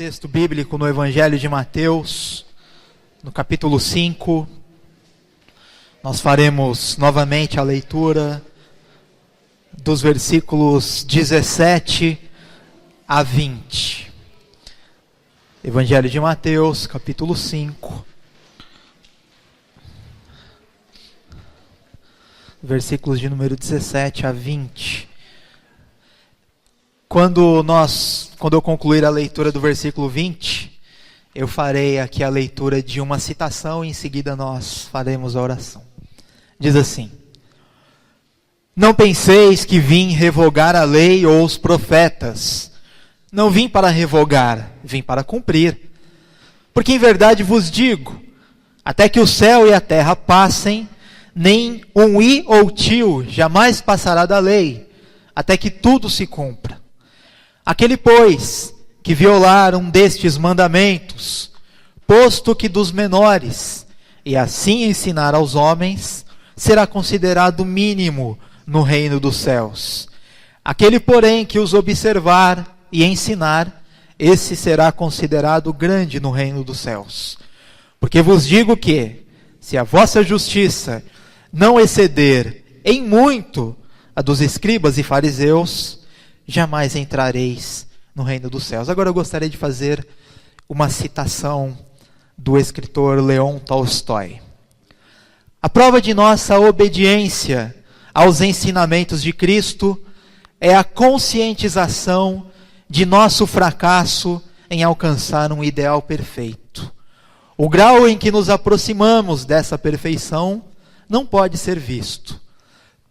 texto bíblico no Evangelho de Mateus, no capítulo 5. Nós faremos novamente a leitura dos versículos 17 a 20. Evangelho de Mateus, capítulo 5. Versículos de número 17 a 20. Quando eu concluir a leitura do versículo 20, eu farei aqui a leitura de uma citação e em seguida nós faremos a oração. Diz assim: Não penseis que vim revogar a lei ou os profetas. Não vim para revogar, vim para cumprir. Porque em verdade vos digo, até que o céu e a terra passem, nem um i ou tio jamais passará da lei, até que tudo se cumpra. Aquele, pois, que violar um destes mandamentos, posto que dos menores, e assim ensinar aos homens, será considerado mínimo no reino dos céus. Aquele, porém, que os observar e ensinar, esse será considerado grande no reino dos céus. Porque vos digo que, se a vossa justiça não exceder em muito a dos escribas e fariseus, jamais entrareis no reino dos céus. Agora eu gostaria de fazer uma citação do escritor Leon Tolstói. A prova de nossa obediência aos ensinamentos de Cristo é a conscientização de nosso fracasso em alcançar um ideal perfeito. O grau em que nos aproximamos dessa perfeição não pode ser visto.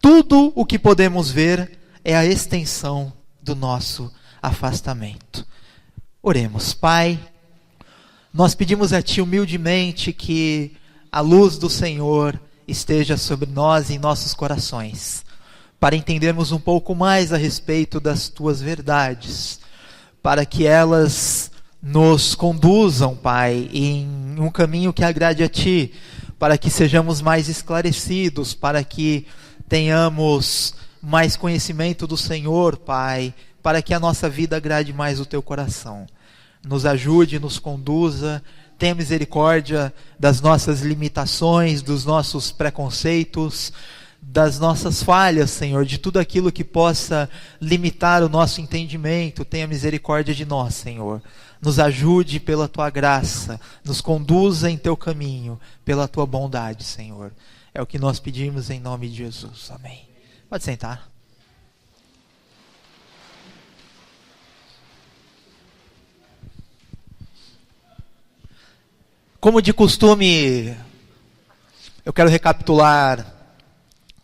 Tudo o que podemos ver é a extensão do nosso afastamento. Oremos. Pai, nós pedimos a Ti humildemente que a luz do Senhor esteja sobre nós e em nossos corações, para entendermos um pouco mais a respeito das Tuas verdades, para que elas nos conduzam, Pai, em um caminho que agrade a Ti, para que sejamos mais esclarecidos, para que tenhamos mais conhecimento do Senhor, Pai, para que a nossa vida agrade mais o Teu coração. Nos ajude, nos conduza, tenha misericórdia das nossas limitações, dos nossos preconceitos, das nossas falhas, Senhor, de tudo aquilo que possa limitar o nosso entendimento. Tenha misericórdia de nós, Senhor. Nos ajude pela Tua graça, nos conduza em Teu caminho, pela Tua bondade, Senhor. É o que nós pedimos em nome de Jesus. Amém. Pode sentar. Como de costume, eu quero recapitular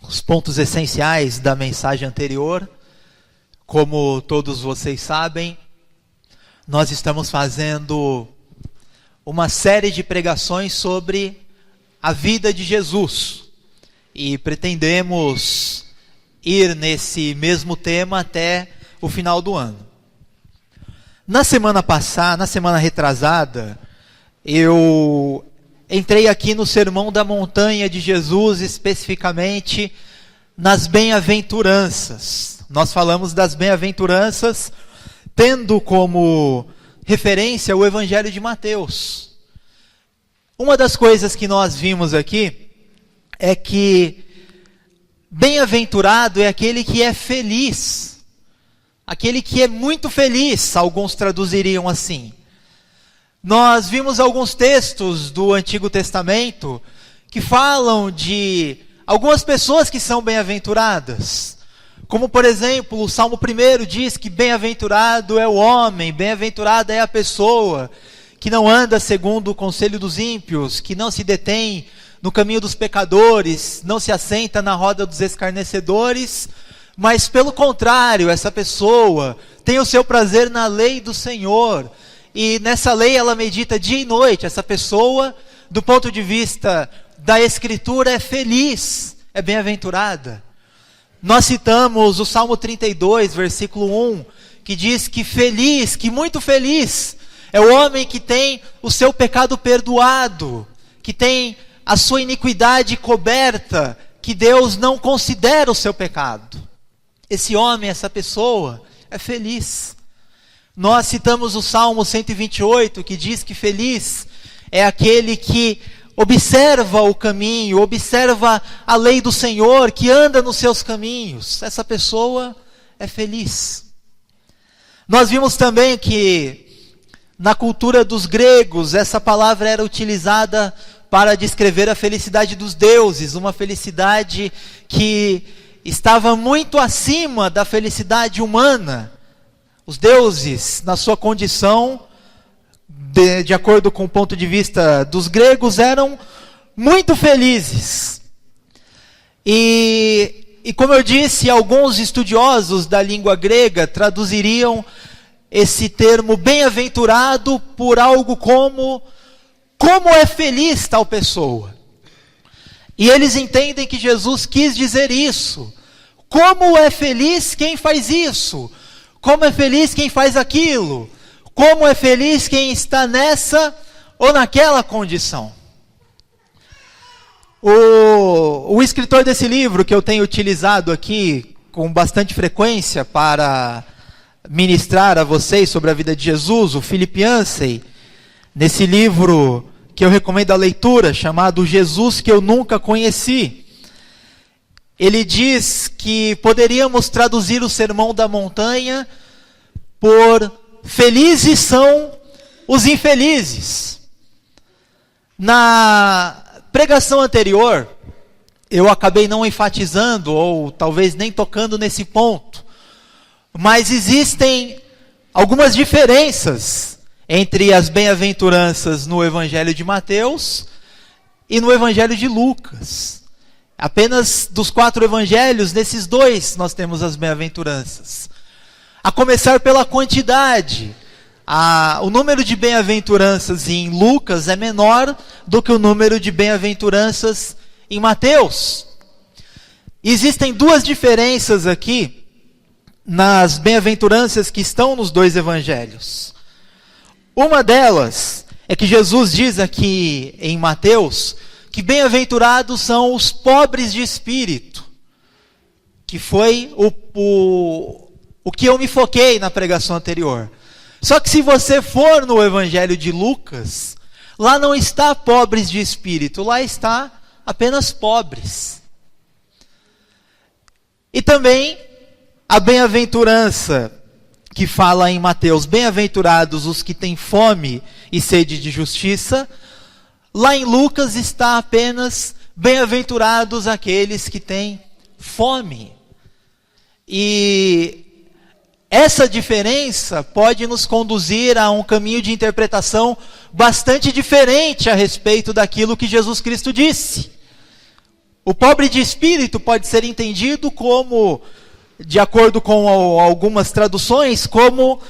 os pontos essenciais da mensagem anterior. Como todos vocês sabem, nós estamos fazendo uma série de pregações sobre a vida de Jesus. E pretendemos ir nesse mesmo tema até o final do ano. Na semana retrasada, eu entrei aqui no Sermão da Montanha de Jesus, especificamente nas bem-aventuranças. Nós falamos das bem-aventuranças, tendo como referência o Evangelho de Mateus. Uma das coisas que nós vimos aqui é que bem-aventurado é aquele que é feliz, aquele que é muito feliz, alguns traduziriam assim. Nós vimos alguns textos do Antigo Testamento que falam de algumas pessoas que são bem-aventuradas. Como, por exemplo, o Salmo 1 diz que bem-aventurado é o homem, bem-aventurada é a pessoa que não anda segundo o conselho dos ímpios, que não se detém no caminho dos pecadores, não se assenta na roda dos escarnecedores, mas pelo contrário, essa pessoa tem o seu prazer na lei do Senhor, e nessa lei ela medita dia e noite. Essa pessoa, do ponto de vista da Escritura, é feliz, é bem-aventurada. Nós citamos o Salmo 32, versículo 1, que diz que feliz, que muito feliz, é o homem que tem o seu pecado perdoado, que tem a sua iniquidade coberta, que Deus não considera o seu pecado. Esse homem, essa pessoa, é feliz. Nós citamos o Salmo 128, que diz que feliz é aquele que observa o caminho, observa a lei do Senhor, que anda nos seus caminhos. Essa pessoa é feliz. Nós vimos também que na cultura dos gregos, essa palavra era utilizada para descrever a felicidade dos deuses, uma felicidade que estava muito acima da felicidade humana. Os deuses, na sua condição, de acordo com o ponto de vista dos gregos, eram muito felizes. E como eu disse, alguns estudiosos da língua grega traduziriam esse termo bem-aventurado por algo como é feliz tal pessoa. E eles entendem que Jesus quis dizer isso. Como é feliz quem faz isso? Como é feliz quem faz aquilo? Como é feliz quem está nessa ou naquela condição? O escritor desse livro, que eu tenho utilizado aqui com bastante frequência para ministrar a vocês sobre a vida de Jesus, o Philip Yancey, nesse livro que eu recomendo a leitura, chamado Jesus que eu nunca conheci, ele diz que poderíamos traduzir o Sermão da Montanha por felizes são os infelizes. Na pregação anterior, eu acabei não enfatizando, ou talvez nem tocando nesse ponto, mas existem algumas diferenças entre as bem-aventuranças no Evangelho de Mateus e no Evangelho de Lucas. Apenas dos 4 evangelhos, nesses 2 nós temos as bem-aventuranças. A começar pela quantidade. O número de bem-aventuranças em Lucas é menor do que o número de bem-aventuranças em Mateus. Existem 2 diferenças aqui nas bem-aventuranças que estão nos 2 evangelhos. Uma delas é que Jesus diz aqui em Mateus que bem-aventurados são os pobres de espírito, que foi o que eu me foquei na pregação anterior. Só que se você for no Evangelho de Lucas, lá não está pobres de espírito, lá está apenas pobres. E também a bem-aventurança que fala em Mateus, bem-aventurados os que têm fome e sede de justiça, lá em Lucas está apenas bem-aventurados aqueles que têm fome. E essa diferença pode nos conduzir a um caminho de interpretação bastante diferente a respeito daquilo que Jesus Cristo disse. O pobre de espírito pode ser entendido como, de acordo com algumas traduções, como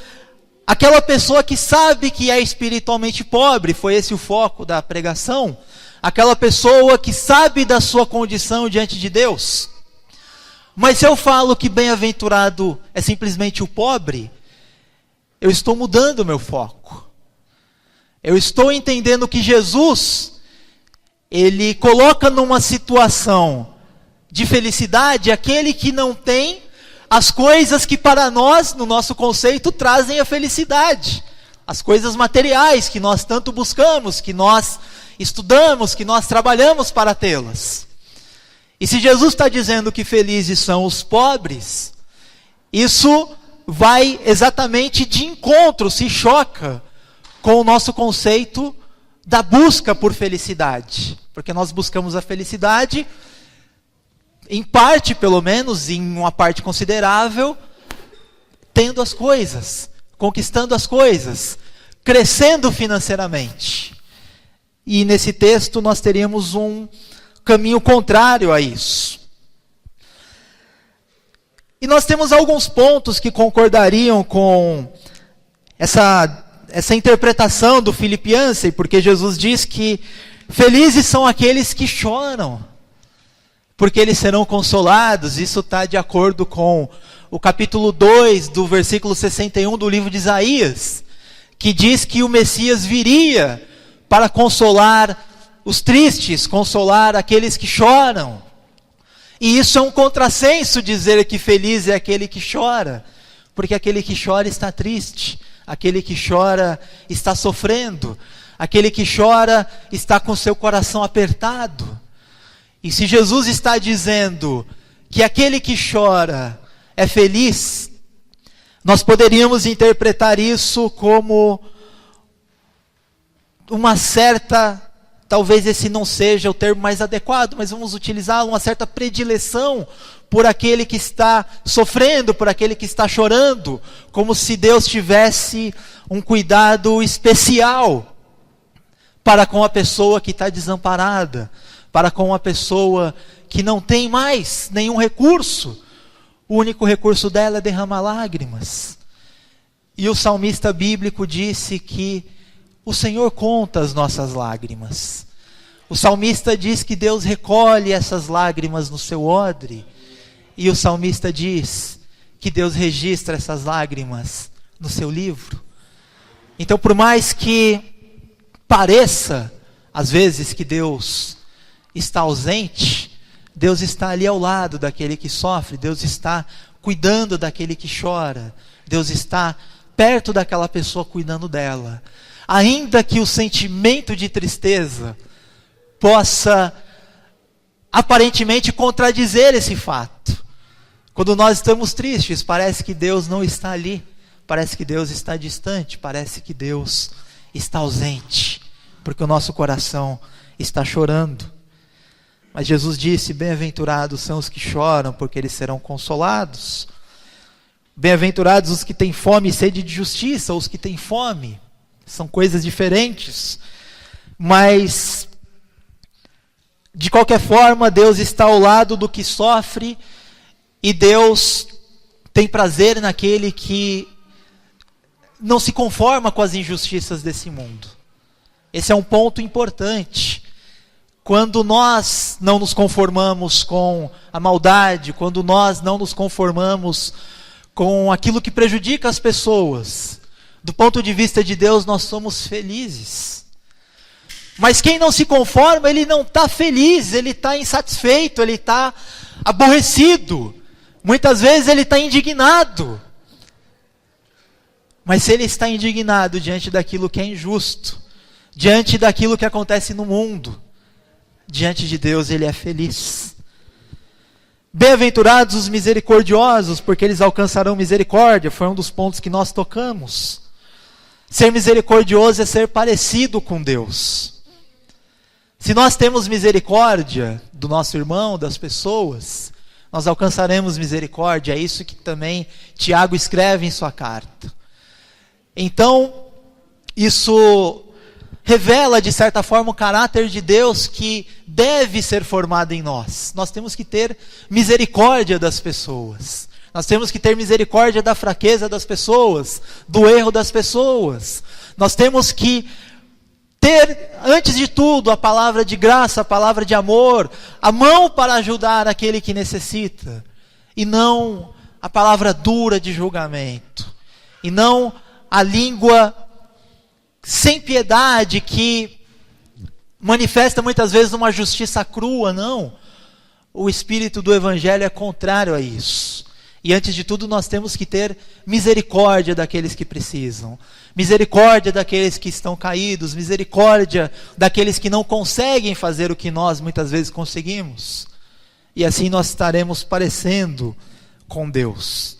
aquela pessoa que sabe que é espiritualmente pobre. Foi esse o foco da pregação. Aquela pessoa que sabe da sua condição diante de Deus. Mas se eu falo que bem-aventurado é simplesmente o pobre, eu estou mudando o meu foco. Eu estou entendendo que Jesus, ele coloca numa situação de felicidade aquele que não tem as coisas que para nós, no nosso conceito, trazem a felicidade. As coisas materiais que nós tanto buscamos, que nós estudamos, que nós trabalhamos para tê-las. E se Jesus está dizendo que felizes são os pobres, isso vai exatamente de encontro, se choca com o nosso conceito da busca por felicidade. Porque nós buscamos a felicidade, em parte pelo menos, em uma parte considerável, tendo as coisas, conquistando as coisas, crescendo financeiramente. E nesse texto nós teríamos um caminho contrário a isso. E nós temos alguns pontos que concordariam com essa interpretação do Philip Yancey, porque Jesus diz que felizes são aqueles que choram, porque eles serão consolados. Isso está de acordo com o capítulo 2 do versículo 61 do livro de Isaías, que diz que o Messias viria para consolar os tristes, consolar aqueles que choram. E isso é um contrassenso dizer que feliz é aquele que chora, porque aquele que chora está triste, aquele que chora está sofrendo, aquele que chora está com seu coração apertado. E se Jesus está dizendo que aquele que chora é feliz, nós poderíamos interpretar isso como uma certa, talvez esse não seja o termo mais adequado, mas vamos utilizá-lo, uma certa predileção por aquele que está sofrendo, por aquele que está chorando, como se Deus tivesse um cuidado especial para com a pessoa que está desamparada, para com a pessoa que não tem mais nenhum recurso. O único recurso dela é derramar lágrimas. E o salmista bíblico disse que o Senhor conta as nossas lágrimas. O salmista diz que Deus recolhe essas lágrimas no seu odre. E o salmista diz que Deus registra essas lágrimas no seu livro. Então, por mais que pareça, às vezes, que Deus está ausente, Deus está ali ao lado daquele que sofre, Deus está cuidando daquele que chora, Deus está perto daquela pessoa cuidando dela. Ainda que o sentimento de tristeza possa aparentemente contradizer esse fato. Quando nós estamos tristes, parece que Deus não está ali, parece que Deus está distante, parece que Deus está ausente, porque o nosso coração está chorando. Mas Jesus disse: bem-aventurados são os que choram, porque eles serão consolados. Bem-aventurados os que têm fome e sede de justiça, ou os que têm fome. São coisas diferentes. Mas, de qualquer forma, Deus está ao lado do que sofre, e Deus tem prazer naquele que não se conforma com as injustiças desse mundo. Esse é um ponto importante. Quando nós não nos conformamos com a maldade, quando nós não nos conformamos com aquilo que prejudica as pessoas, do ponto de vista de Deus, nós somos felizes. Mas quem não se conforma, ele não está feliz, ele está insatisfeito, ele está aborrecido. Muitas vezes ele está indignado. Mas se ele está indignado diante daquilo que é injusto, diante daquilo que acontece no mundo, diante de Deus ele é feliz. Bem-aventurados os misericordiosos, porque eles alcançarão misericórdia. Foi um dos pontos que nós tocamos. Ser misericordioso é ser parecido com Deus. Se nós temos misericórdia do nosso irmão, das pessoas, nós alcançaremos misericórdia. É isso que também Tiago escreve em sua carta. Então, isso revela, de certa forma, o caráter de Deus que deve ser formado em nós. Nós temos que ter misericórdia das pessoas. Nós temos que ter misericórdia da fraqueza das pessoas, do erro das pessoas. Nós temos que ter, antes de tudo, a palavra de graça, a palavra de amor, a mão para ajudar aquele que necessita. E não a palavra dura de julgamento. E não a língua sem piedade que manifesta muitas vezes uma justiça crua, não. O espírito do evangelho é contrário a isso. E antes de tudo nós temos que ter misericórdia daqueles que precisam. Misericórdia daqueles que estão caídos. Misericórdia daqueles que não conseguem fazer o que nós muitas vezes conseguimos. E assim nós estaremos parecendo com Deus.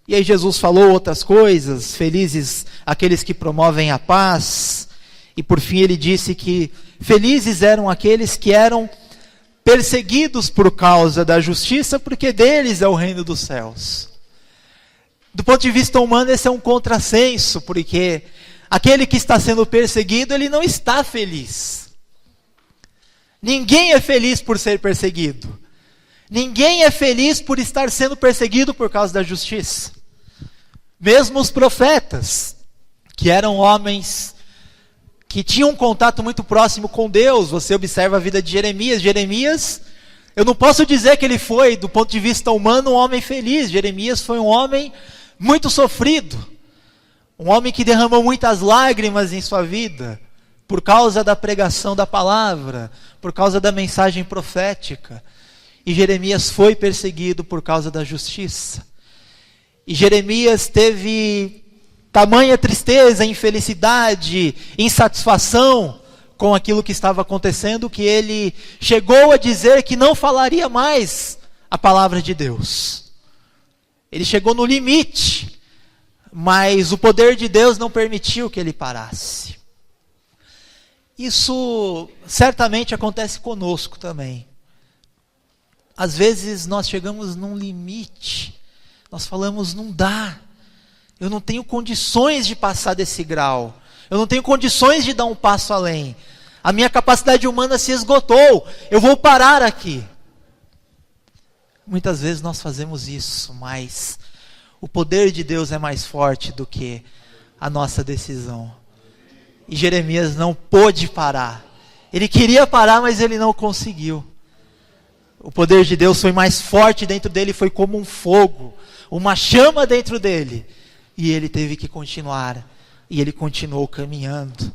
E aí Jesus falou outras coisas. Felizes aqueles que promovem a paz. E por fim ele disse que felizes eram aqueles que eram perseguidos por causa da justiça, porque deles é o reino dos céus. Do ponto de vista humano, esse é um contrassenso, porque aquele que está sendo perseguido, ele não está feliz. Ninguém é feliz por ser perseguido. Ninguém é feliz por estar sendo perseguido por causa da justiça. Mesmo os profetas, que eram homens que tinham um contato muito próximo com Deus. Você observa a vida de Jeremias. Jeremias, eu não posso dizer que ele foi, do ponto de vista humano, um homem feliz. Jeremias foi um homem muito sofrido. Um homem que derramou muitas lágrimas em sua vida, por causa da pregação da palavra, por causa da mensagem profética. E Jeremias foi perseguido por causa da justiça. E Jeremias teve tamanha tristeza, infelicidade, insatisfação com aquilo que estava acontecendo, que ele chegou a dizer que não falaria mais a palavra de Deus. Ele chegou no limite, mas o poder de Deus não permitiu que ele parasse. Isso certamente acontece conosco também. Às vezes nós chegamos num limite, nós falamos, não dá, eu não tenho condições de passar desse grau, eu não tenho condições de dar um passo além, a minha capacidade humana se esgotou, eu vou parar aqui. Muitas vezes nós fazemos isso, mas o poder de Deus é mais forte do que a nossa decisão. E Jeremias não pôde parar. Ele queria parar, mas ele não conseguiu. O poder de Deus foi mais forte dentro dele, foi como um fogo, uma chama dentro dele. E ele teve que continuar. E ele continuou caminhando.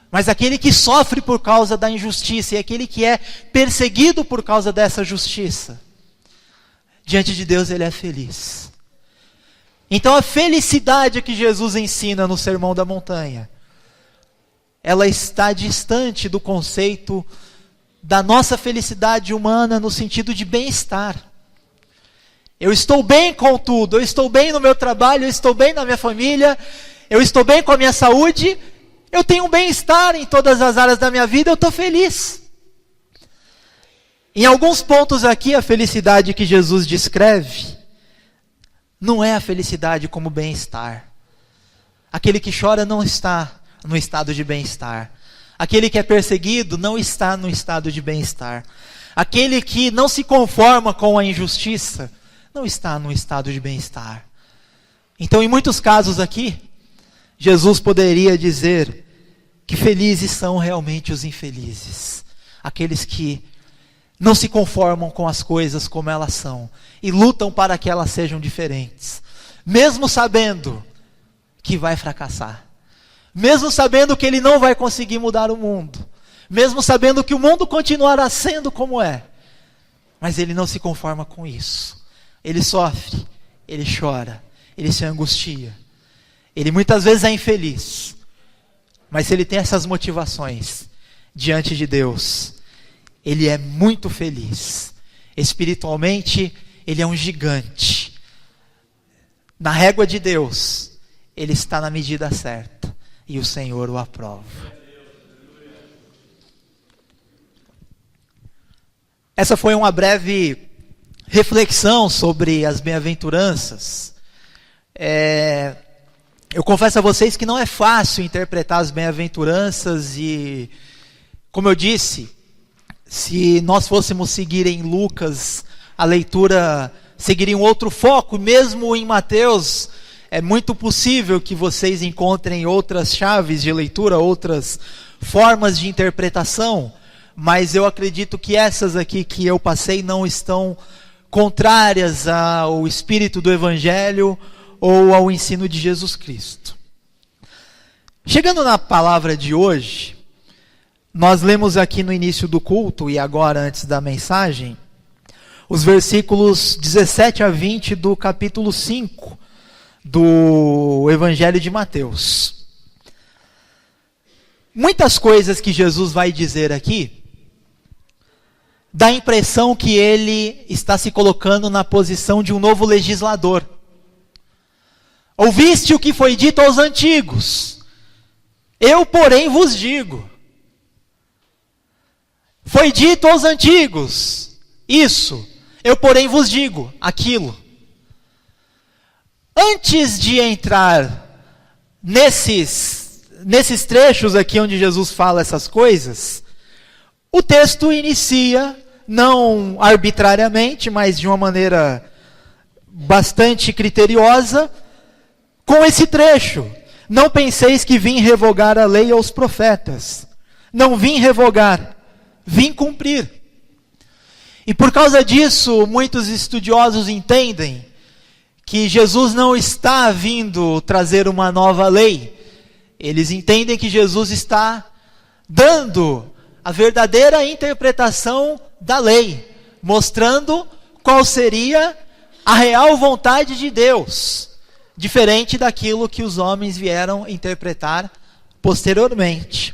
Mas aquele que sofre por causa da injustiça, e aquele que é perseguido por causa dessa justiça, diante de Deus ele é feliz. Então a felicidade que Jesus ensina no Sermão da Montanha, ela está distante do conceito da nossa felicidade humana no sentido de bem-estar. Eu estou bem com tudo, eu estou bem no meu trabalho, eu estou bem na minha família, eu estou bem com a minha saúde, eu tenho um bem-estar em todas as áreas da minha vida, eu estou feliz. Em alguns pontos aqui, a felicidade que Jesus descreve não é a felicidade como bem-estar. Aquele que chora não está no estado de bem-estar. Aquele que é perseguido não está no estado de bem-estar. Aquele que não se conforma com a injustiça não está no estado de bem-estar. Então, em muitos casos aqui, Jesus poderia dizer que felizes são realmente os infelizes. Aqueles que não se conformam com as coisas como elas são e lutam para que elas sejam diferentes, mesmo sabendo que vai fracassar, mesmo sabendo que ele não vai conseguir mudar o mundo, mesmo sabendo que o mundo continuará sendo como é, mas ele não se conforma com isso. Ele sofre, ele chora, ele se angustia, ele muitas vezes é infeliz, mas se ele tem essas motivações diante de Deus, ele é muito feliz. Espiritualmente, ele é um gigante. Na régua de Deus, ele está na medida certa. E o Senhor o aprova. Essa foi uma breve reflexão sobre as bem-aventuranças. Eu confesso a vocês que não é fácil interpretar as bem-aventuranças e, como eu disse, se nós fôssemos seguir em Lucas, a leitura seguiria um outro foco. Mesmo em Mateus, é muito possível que vocês encontrem outras chaves de leitura, outras formas de interpretação, mas eu acredito que essas aqui que eu passei não estão contrárias ao espírito do Evangelho ou ao ensino de Jesus Cristo. Chegando na palavra de hoje, nós lemos aqui no início do culto e agora antes da mensagem, os versículos 17 a 20 do capítulo 5 do Evangelho de Mateus. Muitas coisas que Jesus vai dizer aqui, dá a impressão que ele está se colocando na posição de um novo legislador. Ouviste o que foi dito aos antigos, eu, porém, vos digo. Foi dito aos antigos, isso, eu porém vos digo, aquilo. Antes de entrar nesses trechos aqui onde Jesus fala essas coisas, o texto inicia, não arbitrariamente, mas de uma maneira bastante criteriosa, com esse trecho. Não penseis que vim revogar a lei aos profetas. Não vim revogar, vim cumprir. E por causa disso, muitos estudiosos entendem que Jesus não está vindo trazer uma nova lei. Eles entendem que Jesus está dando a verdadeira interpretação da lei, mostrando qual seria a real vontade de Deus, diferente daquilo que os homens vieram interpretar posteriormente.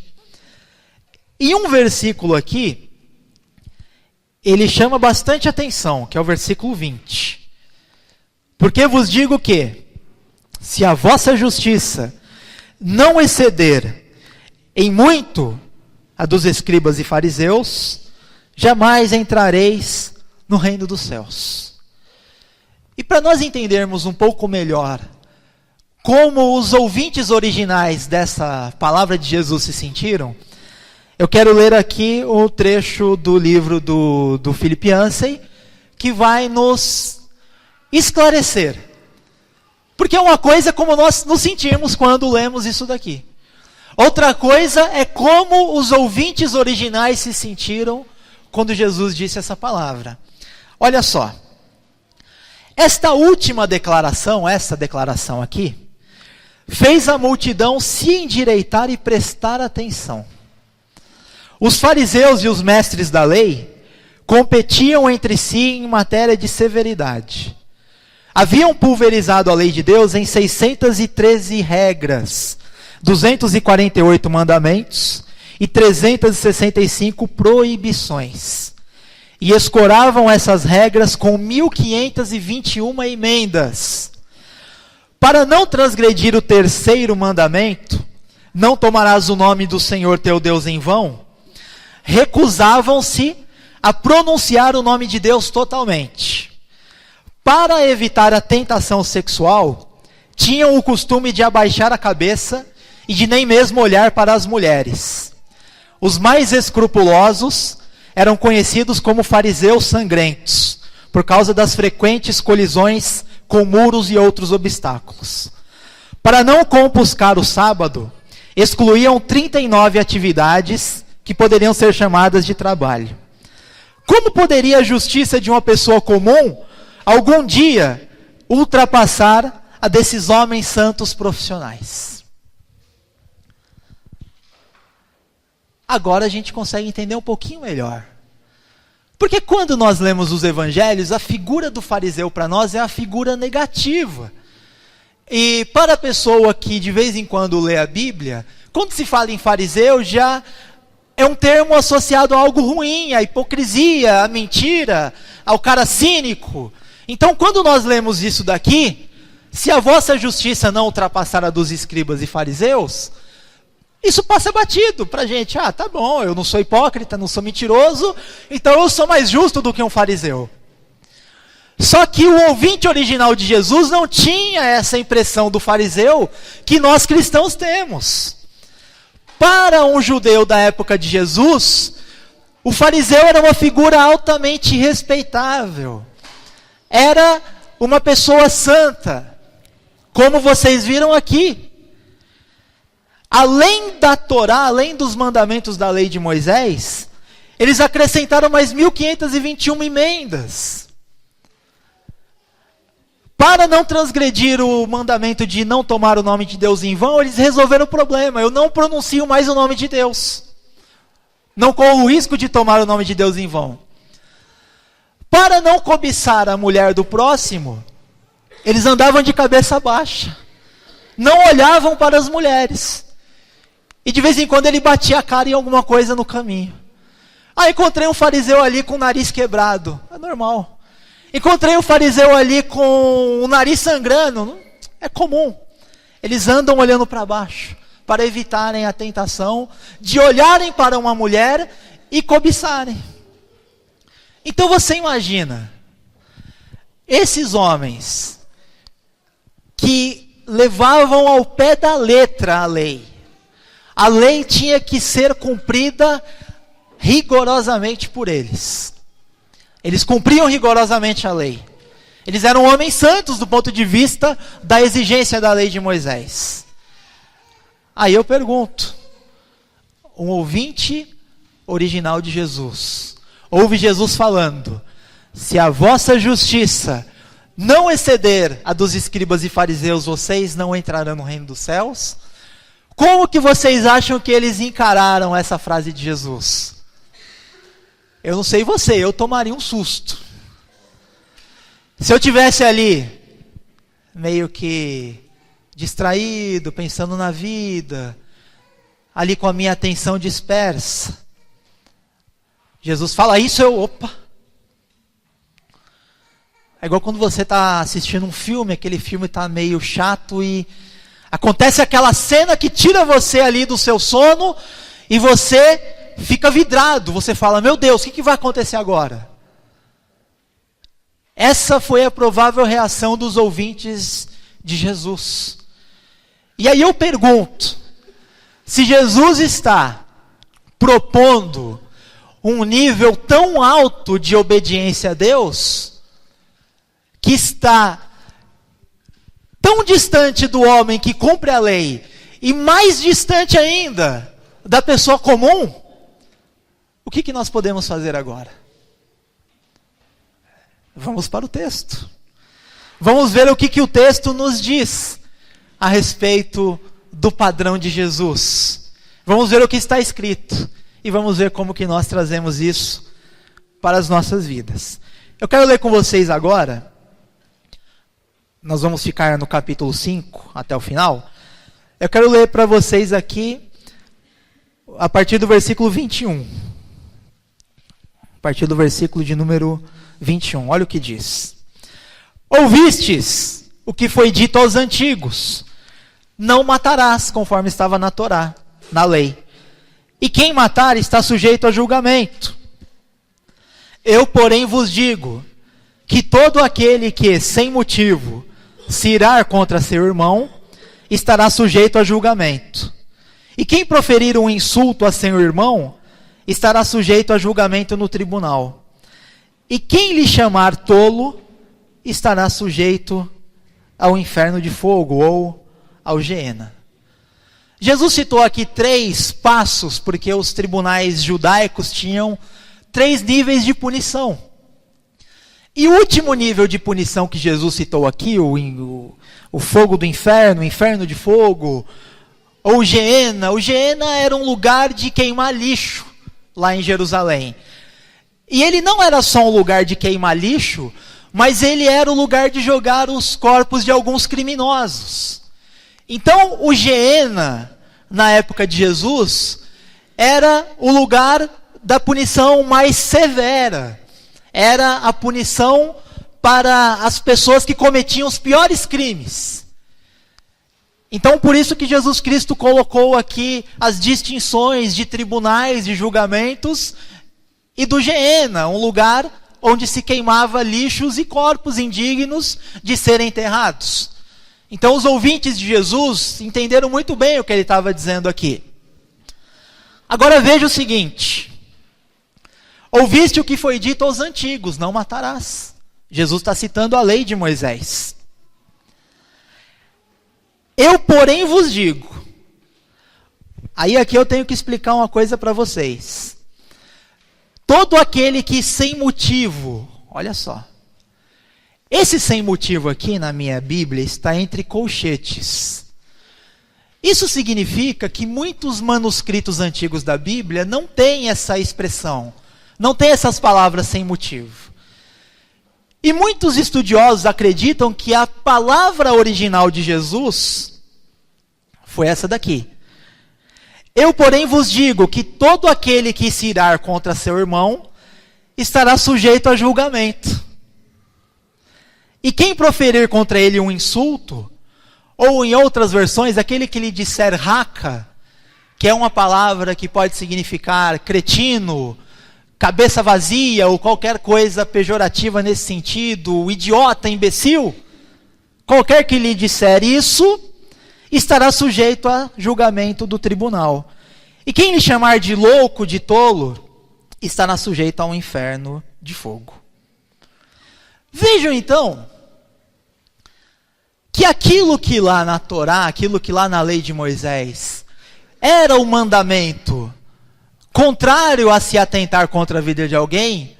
E um versículo aqui, ele chama bastante atenção, que é o versículo 20. Porque vos digo que, se a vossa justiça não exceder em muito a dos escribas e fariseus, jamais entrareis no reino dos céus. E para nós entendermos um pouco melhor como os ouvintes originais dessa palavra de Jesus se sentiram, eu quero ler aqui um trecho do livro do Philip Yancey, que vai nos esclarecer. Porque uma coisa é como nós nos sentimos quando lemos isso daqui. Outra coisa é como os ouvintes originais se sentiram quando Jesus disse essa palavra. Olha só. Esta última declaração, essa declaração aqui, fez a multidão se endireitar e prestar atenção. Os fariseus e os mestres da lei competiam entre si em matéria de severidade. Haviam pulverizado a lei de Deus em 613 regras, 248 mandamentos e 365 proibições. E escoravam essas regras com 1521 emendas. Para não transgredir o terceiro mandamento, não tomarás o nome do Senhor teu Deus em vão, recusavam-se a pronunciar o nome de Deus totalmente. Para evitar a tentação sexual, tinham o costume de abaixar a cabeça e de nem mesmo olhar para as mulheres. Os mais escrupulosos eram conhecidos como fariseus sangrentos, por causa das frequentes colisões com muros e outros obstáculos. Para não compuscar o sábado, excluíam 39 atividades que poderiam ser chamadas de trabalho. Como poderia a justiça de uma pessoa comum algum dia ultrapassar a desses homens santos profissionais? Agora a gente consegue entender um pouquinho melhor. Porque quando nós lemos os evangelhos, a figura do fariseu para nós é a figura negativa. E para a pessoa que de vez em quando lê a Bíblia, quando se fala em fariseu, já é um termo associado a algo ruim, à hipocrisia, à mentira, ao cara cínico. Então, quando nós lemos isso daqui, se a vossa justiça não ultrapassar a dos escribas e fariseus, isso passa batido para a gente. Ah, tá bom, eu não sou hipócrita, não sou mentiroso, então eu sou mais justo do que um fariseu. Só que o ouvinte original de Jesus não tinha essa impressão do fariseu que nós cristãos temos. Para um judeu da época de Jesus, o fariseu era uma figura altamente respeitável. Era uma pessoa santa, como vocês viram aqui. Além da Torá, além dos mandamentos da lei de Moisés, eles acrescentaram mais 1521 emendas. Para não transgredir o mandamento de não tomar o nome de Deus em vão, eles resolveram o problema. Eu não pronuncio mais o nome de Deus. Não corro o risco de tomar o nome de Deus em vão. Para não cobiçar a mulher do próximo, eles andavam de cabeça baixa. Não olhavam para as mulheres. E de vez em quando ele batia a cara em alguma coisa no caminho. Ah, encontrei um fariseu ali com o nariz quebrado. É normal. Encontrei um fariseu ali com o nariz sangrando. É comum. Eles andam olhando para baixo, para evitarem a tentação de olharem para uma mulher e cobiçarem. Então você imagina, esses homens que levavam ao pé da letra a lei. A lei tinha que ser cumprida rigorosamente por eles. Eles cumpriam rigorosamente a lei. Eles eram homens santos do ponto de vista da exigência da lei de Moisés. Aí eu pergunto, um ouvinte original de Jesus, ouve Jesus falando, se a vossa justiça não exceder a dos escribas e fariseus, vocês não entrarão no reino dos céus? Como que vocês acham que eles encararam essa frase de Jesus? Eu não sei você, eu tomaria um susto. Se eu tivesse ali, meio que distraído, pensando na vida, ali com a minha atenção dispersa. Jesus fala isso, opa. É igual quando você está assistindo um filme, aquele filme está meio chato e acontece aquela cena que tira você ali do seu sono e você fica vidrado. Você fala, meu Deus, o que vai acontecer agora? Essa foi a provável reação dos ouvintes de Jesus. E aí eu pergunto, se Jesus está propondo um nível tão alto de obediência a Deus, que está tão distante do homem que cumpre a lei, e mais distante ainda da pessoa comum, o que nós podemos fazer agora? Vamos para o texto. Vamos ver o que o texto nos diz a respeito do padrão de Jesus. Vamos ver o que está escrito. E vamos ver como que nós trazemos isso para as nossas vidas. Eu quero ler com vocês agora. Nós vamos ficar no capítulo 5 até o final. Eu quero ler para vocês aqui a partir do versículo 21. A partir do versículo de número 21. Olha o que diz. Ouvistes o que foi dito aos antigos: não matarás, conforme estava na Torá, na lei. E quem matar está sujeito a julgamento. Eu, porém, vos digo que todo aquele que, sem motivo, se irar contra seu irmão, estará sujeito a julgamento. E quem proferir um insulto a seu irmão, estará sujeito a julgamento no tribunal. E quem lhe chamar tolo, estará sujeito ao inferno de fogo, ou ao Geena. Jesus citou aqui 3 passos, porque os tribunais judaicos tinham 3 níveis de punição. E o último nível de punição que Jesus citou aqui, o fogo do inferno, o inferno de fogo, ou o Geena. O Geena era um lugar de queimar lixo, lá em Jerusalém. E ele não era só um lugar de queimar lixo, mas ele era o lugar de jogar os corpos de alguns criminosos. Então, o Geena, na época de Jesus, era o lugar da punição mais severa. Era a punição para as pessoas que cometiam os piores crimes. Então, por isso que Jesus Cristo colocou aqui as distinções de tribunais, de julgamentos, e do Geena, um lugar onde se queimava lixos e corpos indignos de serem enterrados. Então os ouvintes de Jesus entenderam muito bem o que ele estava dizendo aqui. Agora veja o seguinte. Ouviste o que foi dito aos antigos: não matarás. Jesus está citando a lei de Moisés. Eu, porém, vos digo. Aí aqui eu tenho que explicar uma coisa para vocês. Todo aquele que sem motivo, olha só. Esse sem motivo aqui na minha Bíblia está entre colchetes. Isso significa que muitos manuscritos antigos da Bíblia não têm essa expressão, não têm essas palavras sem motivo. E muitos estudiosos acreditam que a palavra original de Jesus foi essa daqui. Eu, porém, vos digo que todo aquele que se irar contra seu irmão estará sujeito a julgamento. E quem proferir contra ele um insulto, ou em outras versões, aquele que lhe disser raca, que é uma palavra que pode significar cretino, cabeça vazia, ou qualquer coisa pejorativa nesse sentido, idiota, imbecil, qualquer que lhe disser isso, estará sujeito a julgamento do tribunal. E quem lhe chamar de louco, de tolo, estará sujeito ao inferno de fogo. Vejam então, que aquilo que lá na Torá, aquilo que lá na lei de Moisés, era o mandamento contrário a se atentar contra a vida de alguém,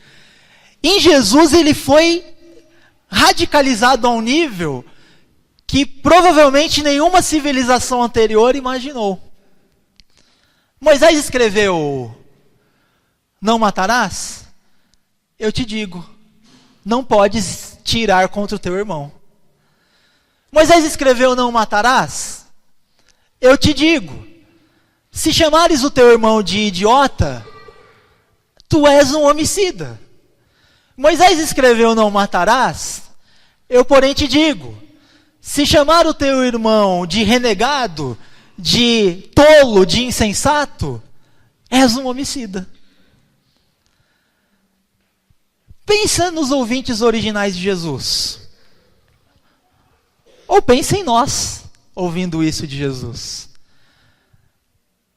em Jesus ele foi radicalizado a um nível que provavelmente nenhuma civilização anterior imaginou. Moisés escreveu: não matarás? Eu te digo, não podes tirar contra o teu irmão. Moisés escreveu: não matarás? Eu te digo, se chamares o teu irmão de idiota, tu és um homicida. Moisés escreveu: não matarás? Eu, porém, te digo, se chamar o teu irmão de renegado, de tolo, de insensato, és um homicida. Pensa nos ouvintes originais de Jesus. Ou pensa em nós, ouvindo isso de Jesus.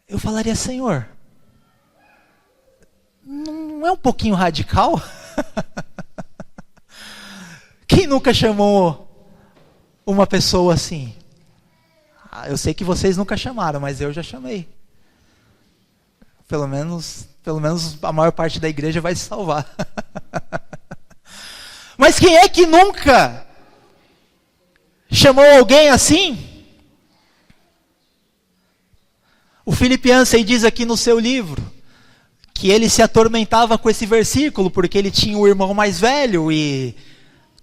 Eu falaria: Senhor, não é um pouquinho radical? Quem nunca chamou uma pessoa assim? Eu sei que vocês nunca chamaram, mas eu já chamei. Pelo menos a maior parte da igreja vai se salvar. Mas quem é que nunca chamou alguém assim? O Philip Yancey diz aqui no seu livro que ele se atormentava com esse versículo porque ele tinha um irmão mais velho e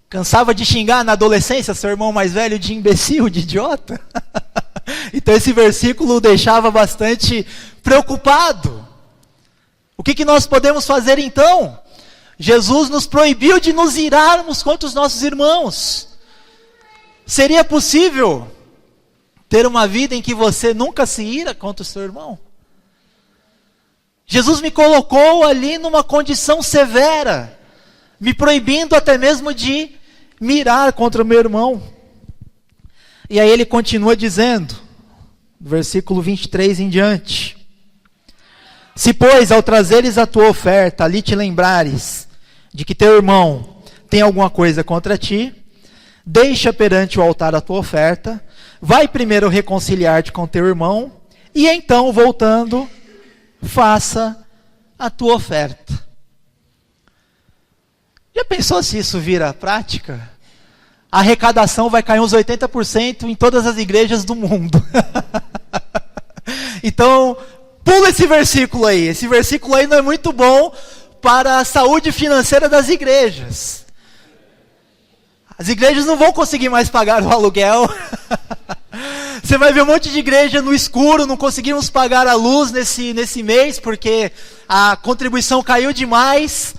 cansava de xingar na adolescência seu irmão mais velho de imbecil, de idiota. Então esse versículo o deixava bastante preocupado. O que nós podemos fazer então? Jesus nos proibiu de nos irarmos contra os nossos irmãos. Seria possível ter uma vida em que você nunca se ira contra o seu irmão? Jesus me colocou ali numa condição severa, me proibindo até mesmo de me irar contra o meu irmão. E aí ele continua dizendo, do versículo 23 em diante: se, pois, ao trazeres a tua oferta, ali te lembrares de que teu irmão tem alguma coisa contra ti, deixa perante o altar a tua oferta, vai primeiro reconciliar-te com teu irmão, e então, voltando, faça a tua oferta. Já pensou se isso vira prática? A arrecadação vai cair uns 80% em todas as igrejas do mundo. Então, pula esse versículo aí. Esse versículo aí não é muito bom para a saúde financeira das igrejas. As igrejas não vão conseguir mais pagar o aluguel. Você vai ver um monte de igreja no escuro, não conseguimos pagar a luz nesse mês, porque a contribuição caiu demais.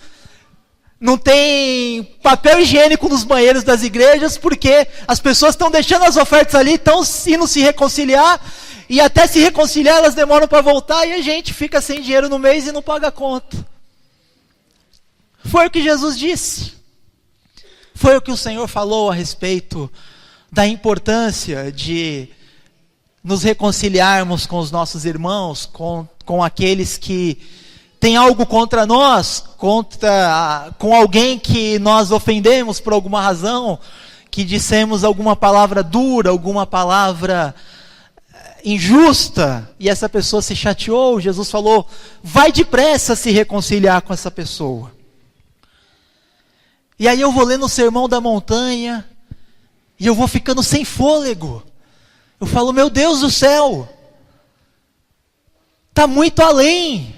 Não tem papel higiênico nos banheiros das igrejas, porque as pessoas estão deixando as ofertas ali, estão indo se reconciliar, e até se reconciliar elas demoram para voltar, e a gente fica sem dinheiro no mês e não paga a conta. Foi o que Jesus disse. Foi o que o Senhor falou a respeito da importância de nos reconciliarmos com os nossos irmãos, com aqueles que têm algo contra nós, com alguém que nós ofendemos por alguma razão, que dissemos alguma palavra dura, alguma palavra injusta, e essa pessoa se chateou. Jesus falou: vai depressa se reconciliar com essa pessoa. E aí eu vou lendo o Sermão da Montanha, e eu vou ficando sem fôlego. Eu falo: meu Deus do céu, está muito além.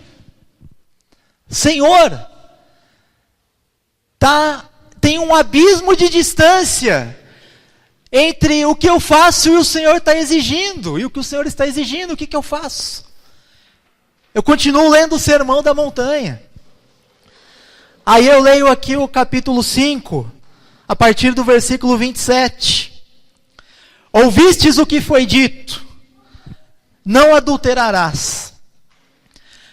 Senhor, tem um abismo de distância entre o que eu faço e o Senhor está exigindo. E o que o Senhor está exigindo, o que eu faço? Eu continuo lendo o Sermão da Montanha. Aí eu leio aqui o capítulo 5, a partir do versículo 27. Ouvistes o que foi dito: não adulterarás.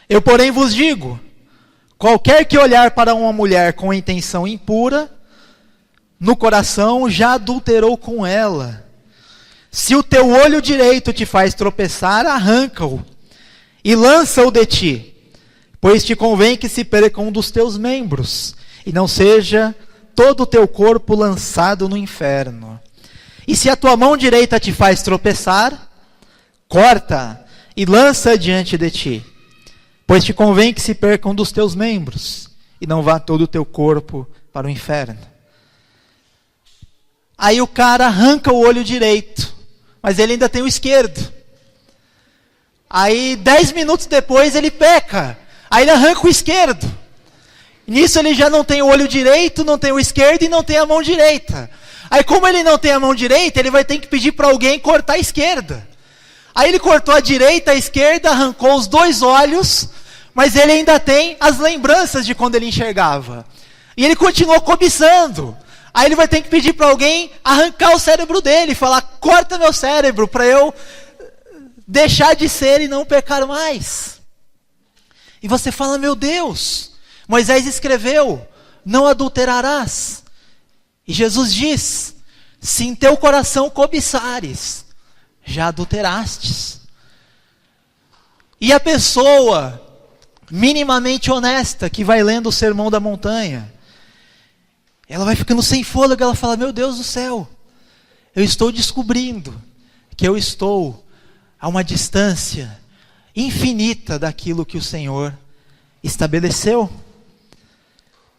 Eu, porém, vos digo: qualquer que olhar para uma mulher com intenção impura, no coração já adulterou com ela. Se o teu olho direito te faz tropeçar, arranca-o e lança-o de ti, pois te convém que se perca um dos teus membros, e não seja todo o teu corpo lançado no inferno. E se a tua mão direita te faz tropeçar, corta e lança diante de ti, pois te convém que se perca um dos teus membros, e não vá todo o teu corpo para o inferno. Aí o cara arranca o olho direito, mas ele ainda tem o esquerdo. Aí 10 minutos depois ele peca, aí ele arranca o esquerdo. Nisso ele já não tem o olho direito, não tem o esquerdo e não tem a mão direita. Aí como ele não tem a mão direita, ele vai ter que pedir para alguém cortar a esquerda. Aí ele cortou a direita, a esquerda, arrancou os 2 olhos, mas ele ainda tem as lembranças de quando ele enxergava. E ele continuou cobiçando. Aí ele vai ter que pedir para alguém arrancar o cérebro dele, falar, corta meu cérebro para eu deixar de ser e não pecar mais. E você fala, meu Deus, Moisés escreveu, não adulterarás. E Jesus diz, se em teu coração cobiçares, já adulterastes. E a pessoa minimamente honesta que vai lendo o Sermão da Montanha, ela vai ficando sem fôlego, ela fala, meu Deus do céu, eu estou descobrindo que eu estou a uma distância infinita daquilo que o Senhor estabeleceu.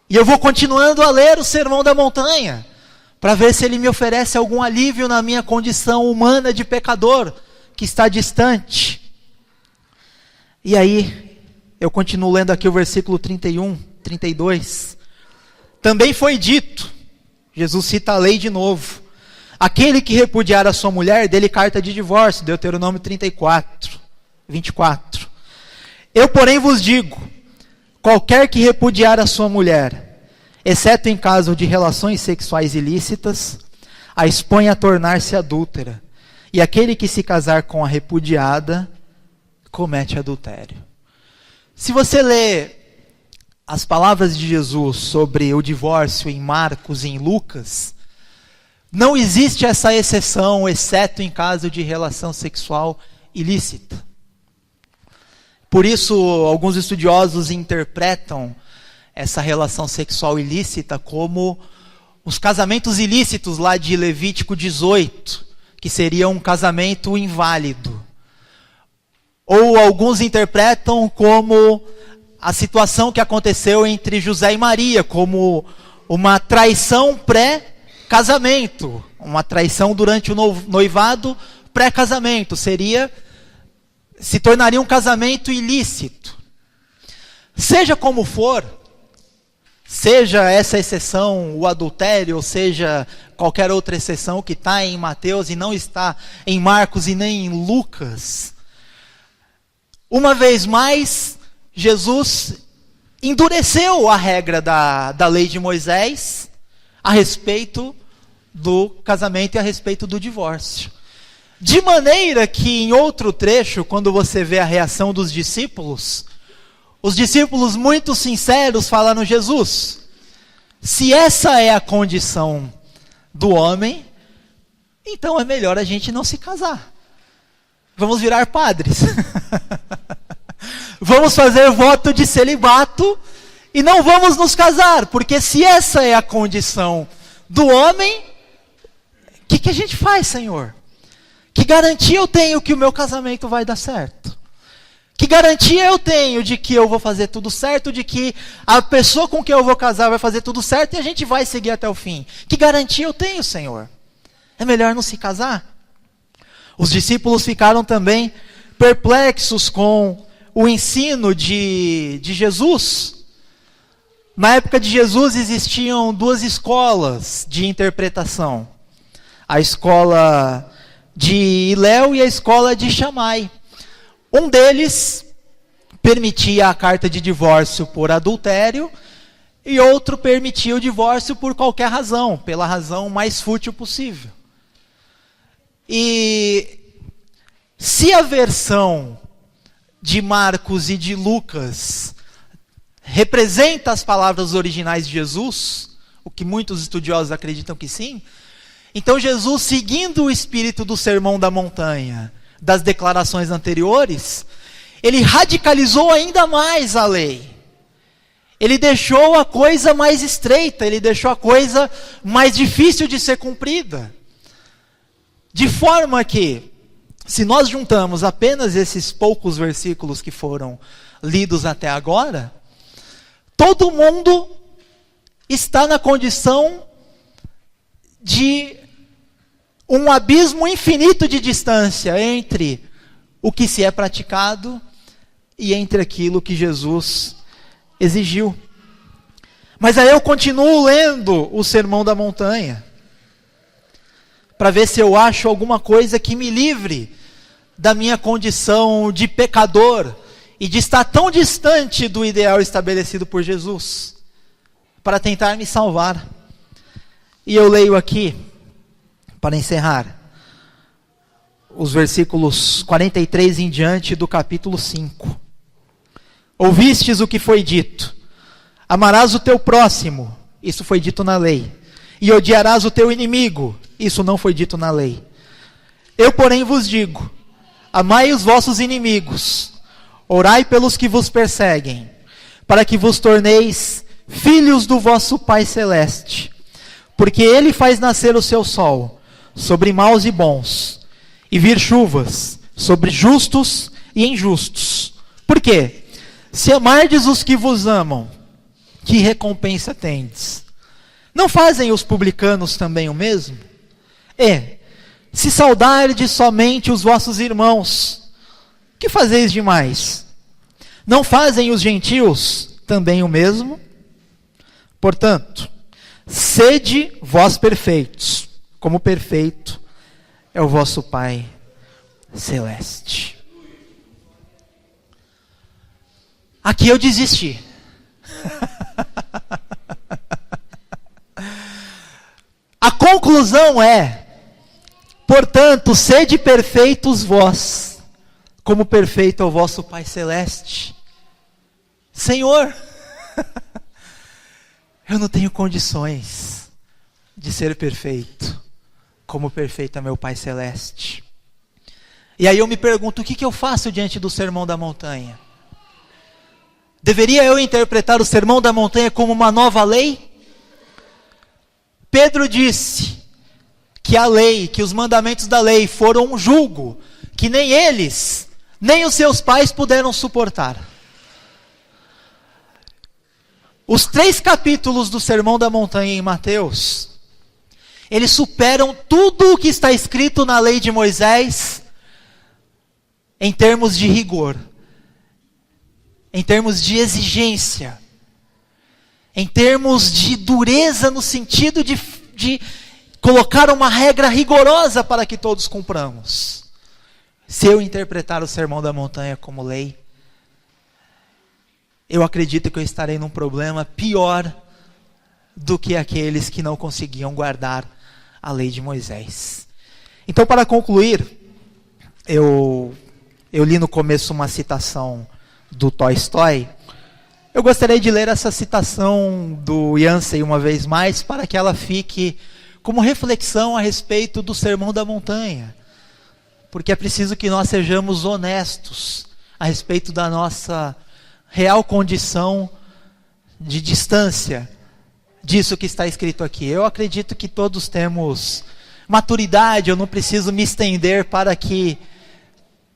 E eu vou continuando a ler o Sermão da Montanha, para ver se ele me oferece algum alívio na minha condição humana de pecador, que está distante. E aí, eu continuo lendo aqui o versículo 31, 32. Também foi dito, Jesus cita a lei de novo, aquele que repudiar a sua mulher, dê-lhe carta de divórcio, Deuteronômio 34, 24. Eu, porém, vos digo, qualquer que repudiar a sua mulher, exceto em caso de relações sexuais ilícitas, a expõe a tornar-se adúltera. E aquele que se casar com a repudiada, comete adultério. Se você lê as palavras de Jesus sobre o divórcio em Marcos e em Lucas, não existe essa exceção, exceto em caso de relação sexual ilícita. Por isso, alguns estudiosos interpretam essa relação sexual ilícita como os casamentos ilícitos lá de Levítico 18, que seria um casamento inválido. Ou alguns interpretam como a situação que aconteceu entre José e Maria, como uma traição pré-casamento, uma traição durante o noivado pré-casamento, se tornaria um casamento ilícito. Seja como for, seja essa exceção o adultério, ou seja qualquer outra exceção que está em Mateus e não está em Marcos e nem em Lucas, uma vez mais, Jesus endureceu a regra da lei de Moisés a respeito do casamento e a respeito do divórcio. De maneira que em outro trecho, quando você vê a reação dos discípulos, os discípulos muito sinceros falaram, Jesus, se essa é a condição do homem, então é melhor a gente não se casar. Vamos virar padres. Vamos fazer voto de celibato e não vamos nos casar, porque se essa é a condição do homem, o que a gente faz, Senhor? Que garantia eu tenho que o meu casamento vai dar certo? Que garantia eu tenho de que eu vou fazer tudo certo, de que a pessoa com quem eu vou casar vai fazer tudo certo e a gente vai seguir até o fim? Que garantia eu tenho, Senhor? É melhor não se casar? Os discípulos ficaram também perplexos com o ensino de Jesus. Na época de Jesus existiam 2 escolas de interpretação. A escola de Hilel e a escola de Shammai. Um deles permitia a carta de divórcio por adultério e outro permitia o divórcio por qualquer razão, pela razão mais fútil possível. E se a versão de Marcos e de Lucas representa as palavras originais de Jesus, o que muitos estudiosos acreditam que sim, então Jesus, seguindo o espírito do Sermão da Montanha, das declarações anteriores, ele radicalizou ainda mais a lei. Ele deixou a coisa mais estreita, ele deixou a coisa mais difícil de ser cumprida. De forma que, se nós juntamos apenas esses poucos versículos que foram lidos até agora, todo mundo está na condição de um abismo infinito de distância entre o que se é praticado e entre aquilo que Jesus exigiu. Mas aí eu continuo lendo o Sermão da Montanha. para ver se eu acho alguma coisa que me livre da minha condição de pecador e de estar tão distante do ideal estabelecido por Jesus, para tentar me salvar. E eu leio aqui, para encerrar, os versículos 43 em diante do capítulo 5. Ouvistes o que foi dito: amarás o teu próximo, isso foi dito na lei, e odiarás o teu inimigo, isso não foi dito na lei. Eu, porém, vos digo: amai os vossos inimigos, orai pelos que vos perseguem, para que vos torneis filhos do vosso Pai Celeste, porque Ele faz nascer o seu sol sobre maus e bons, e vir chuvas sobre justos e injustos. Por quê? Se amardes os que vos amam, que recompensa tendes? Não fazem os publicanos também o mesmo? Se saudardes somente os vossos irmãos, que fazeis demais? Não fazem os gentios também o mesmo? Portanto, sede vós perfeitos, como perfeito é o vosso Pai Celeste. Aqui eu desisti. A conclusão é: portanto, sede perfeitos vós, como perfeito é o vosso Pai Celeste. Senhor, eu não tenho condições de ser perfeito, como perfeito é meu Pai Celeste. E aí eu me pergunto, o que eu faço diante do Sermão da Montanha? Deveria eu interpretar o Sermão da Montanha como uma nova lei? Pedro disse que a lei, que os mandamentos da lei foram um jugo que nem eles, nem os seus pais puderam suportar. Os 3 capítulos do Sermão da Montanha em Mateus, eles superam tudo o que está escrito na lei de Moisés em termos de rigor, em termos de exigência, em termos de dureza no sentido de colocar uma regra rigorosa para que todos cumpramos. Se eu interpretar o Sermão da Montanha como lei, eu acredito que eu estarei num problema pior do que aqueles que não conseguiam guardar a lei de Moisés. Então, para concluir, eu li no começo uma citação do Tolstói. Eu gostaria de ler essa citação do Yancey uma vez mais, para que ela fique como reflexão a respeito do Sermão da Montanha. Porque é preciso que nós sejamos honestos a respeito da nossa real condição de distância disso que está escrito aqui. Eu acredito que todos temos maturidade, eu não preciso me estender para que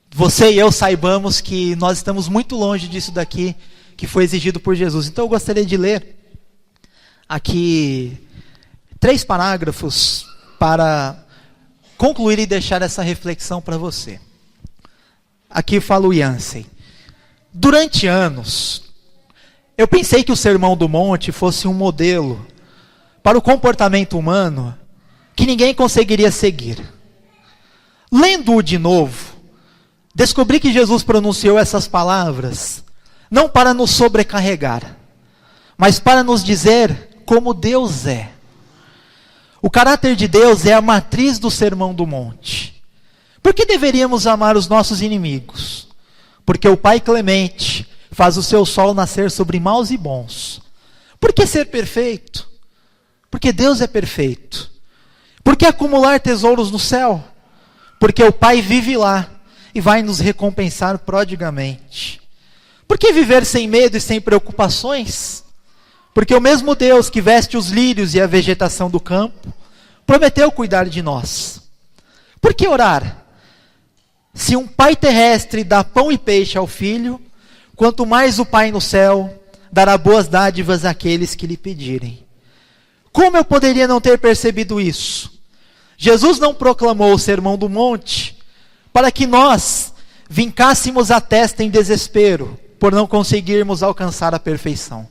você e eu saibamos que nós estamos muito longe disso daqui que foi exigido por Jesus. Então eu gostaria de ler aqui 3 parágrafos para concluir e deixar essa reflexão para você. Aqui fala o Yancey. Durante anos, eu pensei que o Sermão do Monte fosse um modelo para o comportamento humano que ninguém conseguiria seguir. Lendo-o de novo, descobri que Jesus pronunciou essas palavras não para nos sobrecarregar, mas para nos dizer como Deus é. O caráter de Deus é a matriz do Sermão do Monte. Por que deveríamos amar os nossos inimigos? Porque o Pai clemente faz o seu sol nascer sobre maus e bons. Por que ser perfeito? Porque Deus é perfeito. Por que acumular tesouros no céu? Porque o Pai vive lá e vai nos recompensar prodigamente. Por que viver sem medo e sem preocupações? Porque o mesmo Deus que veste os lírios e a vegetação do campo, prometeu cuidar de nós. Por que orar? Se um pai terrestre dá pão e peixe ao filho, quanto mais o Pai no céu dará boas dádivas àqueles que lhe pedirem. Como eu poderia não ter percebido isso? Jesus não proclamou o Sermão do Monte para que nós vincássemos a testa em desespero por não conseguirmos alcançar a perfeição.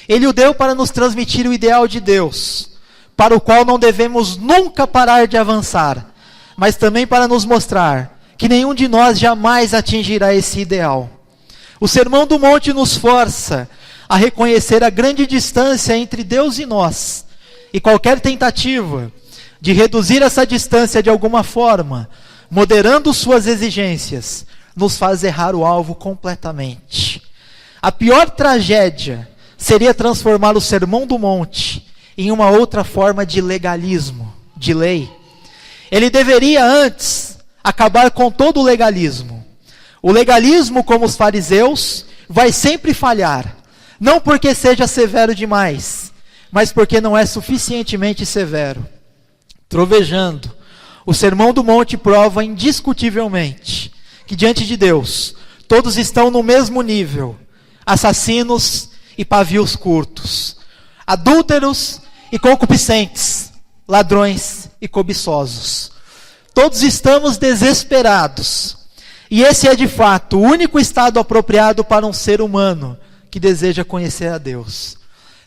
Ele o deu para nos transmitir o ideal de Deus, para o qual não devemos nunca parar de avançar, mas também para nos mostrar que nenhum de nós jamais atingirá esse ideal. O Sermão do Monte nos força a reconhecer a grande distância entre Deus e nós, e qualquer tentativa de reduzir essa distância de alguma forma, moderando suas exigências, nos faz errar o alvo completamente. A pior tragédia seria transformar o Sermão do Monte em uma outra forma de legalismo, de lei. Ele deveria antes acabar com todo o legalismo. O legalismo, como os fariseus, vai sempre falhar, não porque seja severo demais, mas porque não é suficientemente severo. Trovejando, o Sermão do Monte prova indiscutivelmente que diante de Deus, todos estão no mesmo nível: assassinos e pavios curtos, adúlteros e concupiscentes, ladrões e cobiçosos. Todos estamos desesperados, e esse é de fato o único estado apropriado para um ser humano que deseja conhecer a Deus.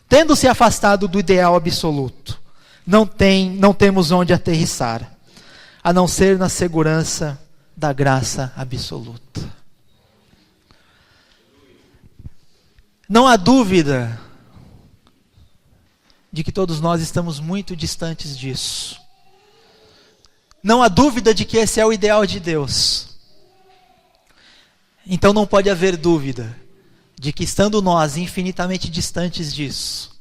Tendo se afastado do ideal absoluto, não temos onde aterrissar, a não ser na segurança da graça absoluta. Não há dúvida de que todos nós estamos muito distantes disso. Não há dúvida de que esse é o ideal de Deus. Então não pode haver dúvida de que, estando nós infinitamente distantes disso,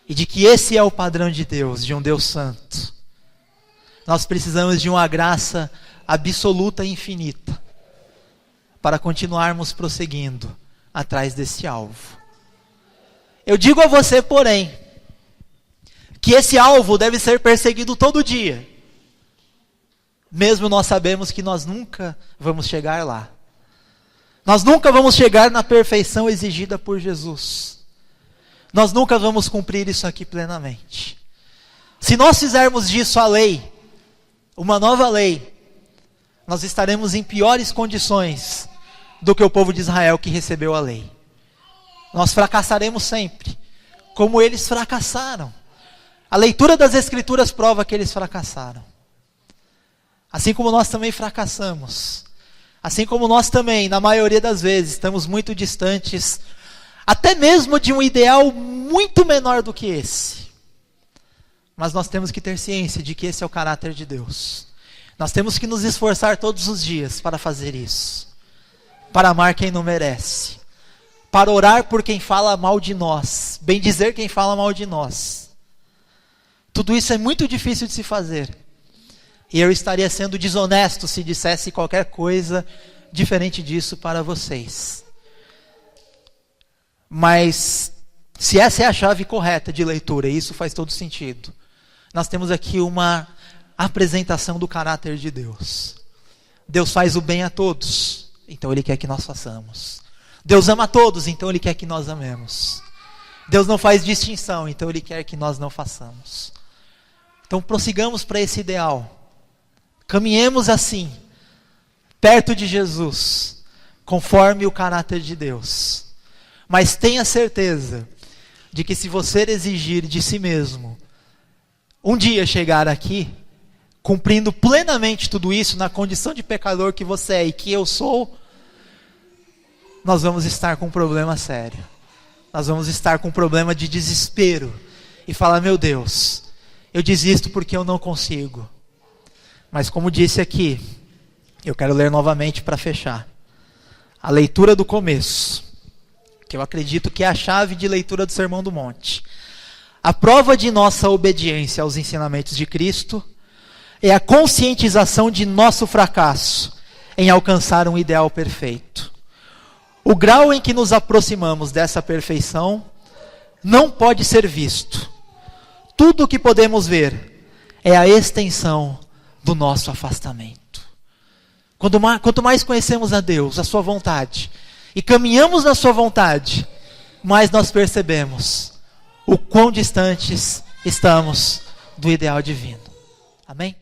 e de que esse é o padrão de Deus, de um Deus santo, nós precisamos de uma graça absoluta e infinita para continuarmos prosseguindo atrás desse alvo. Eu digo a você, porém, que esse alvo deve ser perseguido todo dia, mesmo nós sabemos que nós nunca vamos chegar lá. Nós nunca vamos chegar na perfeição exigida por Jesus. Nós nunca vamos cumprir isso aqui plenamente. Se nós fizermos disso a lei, uma nova lei, nós estaremos em piores condições do que o povo de Israel que recebeu a lei. Nós fracassaremos sempre, como eles fracassaram. A leitura das Escrituras prova que eles fracassaram. Assim como nós também fracassamos. Assim como nós também, na maioria das vezes, estamos muito distantes, até mesmo de um ideal muito menor do que esse. Mas nós temos que ter ciência de que esse é o caráter de Deus. Nós temos que nos esforçar todos os dias para fazer isso. Para amar quem não merece. Para orar por quem fala mal de nós. Bem dizer quem fala mal de nós. Tudo isso é muito difícil de se fazer. E eu estaria sendo desonesto se dissesse qualquer coisa diferente disso para vocês. Mas, se essa é a chave correta de leitura, e isso faz todo sentido, nós temos aqui uma apresentação do caráter de Deus. Deus faz o bem a todos, então Ele quer que nós façamos. Deus ama a todos, então Ele quer que nós amemos. Deus não faz distinção, então Ele quer que nós não façamos. Então prossigamos para esse ideal. Caminhemos assim, perto de Jesus, conforme o caráter de Deus. Mas tenha certeza de que se você exigir de si mesmo, um dia chegar aqui, cumprindo plenamente tudo isso, na condição de pecador que você é e que eu sou, nós vamos estar com um problema sério. Nós vamos estar com um problema de desespero. E falar, meu Deus, eu desisto porque eu não consigo. Mas como disse aqui, eu quero ler novamente para fechar. A leitura do começo, que eu acredito que é a chave de leitura do Sermão do Monte. A prova de nossa obediência aos ensinamentos de Cristo é a conscientização de nosso fracasso em alcançar um ideal perfeito. O grau em que nos aproximamos dessa perfeição não pode ser visto. Tudo o que podemos ver é a extensão do nosso afastamento. Quanto mais conhecemos a Deus, a sua vontade, e caminhamos na sua vontade, mais nós percebemos o quão distantes estamos do ideal divino. Amém?